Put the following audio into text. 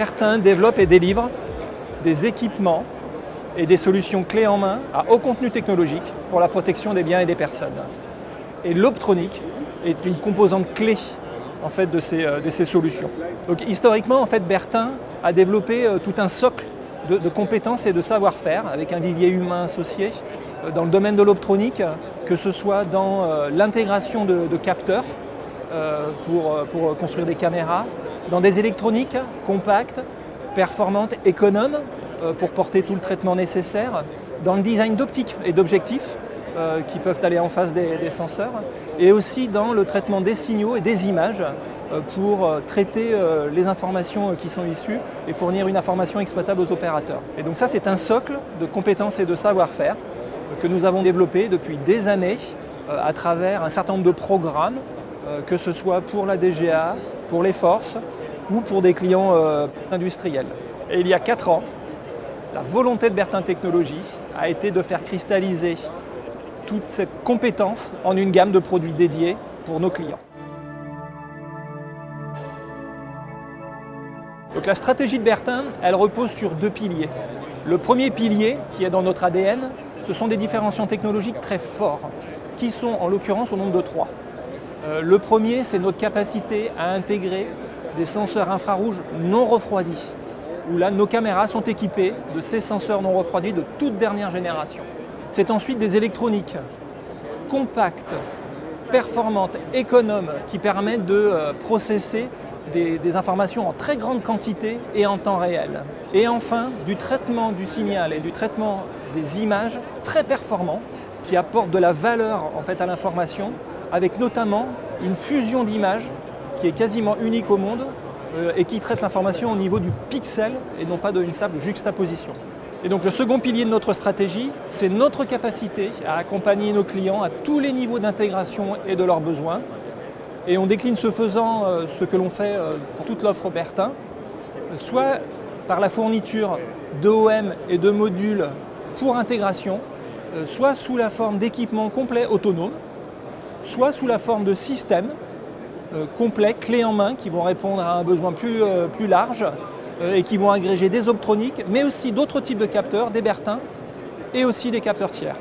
Bertin développe et délivre des équipements et des solutions clés en main à haut contenu technologique pour la protection des biens et des personnes. Et l'optronique est une composante clé en fait, de ces solutions. Donc, historiquement, en fait, Bertin a développé tout un socle de compétences et de savoir-faire avec un vivier humain associé dans le domaine de l'optronique, que ce soit dans l'intégration de capteurs pour construire des caméras, dans des électroniques compactes, performantes, économes pour porter tout le traitement nécessaire, dans le design d'optiques et d'objectifs qui peuvent aller en face des senseurs, et aussi dans le traitement des signaux et des images pour traiter les informations qui sont issues et fournir une information exploitable aux opérateurs. Et donc ça, c'est un socle de compétences et de savoir-faire que nous avons développé depuis des années à travers un certain nombre de programmes, que ce soit pour la DGA, pour les forces ou pour des clients industriels. Et il y a 4 ans, la volonté de Bertin Technologies a été de faire cristalliser toute cette compétence en une gamme de produits dédiés pour nos clients. Donc la stratégie de Bertin, elle repose sur 2 piliers. Le premier pilier, qui est dans notre ADN, ce sont des différenciants technologiques très forts, qui sont en l'occurrence au nombre de 3. Le premier, c'est notre capacité à intégrer des senseurs infrarouges non refroidis, où là, nos caméras sont équipées de ces senseurs non refroidis de toute dernière génération. C'est ensuite des électroniques compactes, performantes, économes, qui permettent de processer des informations en très grande quantité et en temps réel. Et enfin, du traitement du signal et du traitement des images très performants, qui apportent de la valeur en fait, à l'information, avec notamment une fusion d'images qui est quasiment unique au monde et qui traite l'information au niveau du pixel et non pas d'une simple juxtaposition. Et donc le second pilier de notre stratégie, c'est notre capacité à accompagner nos clients à tous les niveaux d'intégration et de leurs besoins. Et on décline ce faisant ce que l'on fait pour toute l'offre Bertin, soit par la fourniture d'OEM et de modules pour intégration, soit sous la forme d'équipements complets autonomes, soit sous la forme de systèmes complets, clés en main, qui vont répondre à un besoin plus large et qui vont agréger des optroniques, mais aussi d'autres types de capteurs, des Bertin et aussi des capteurs tiers.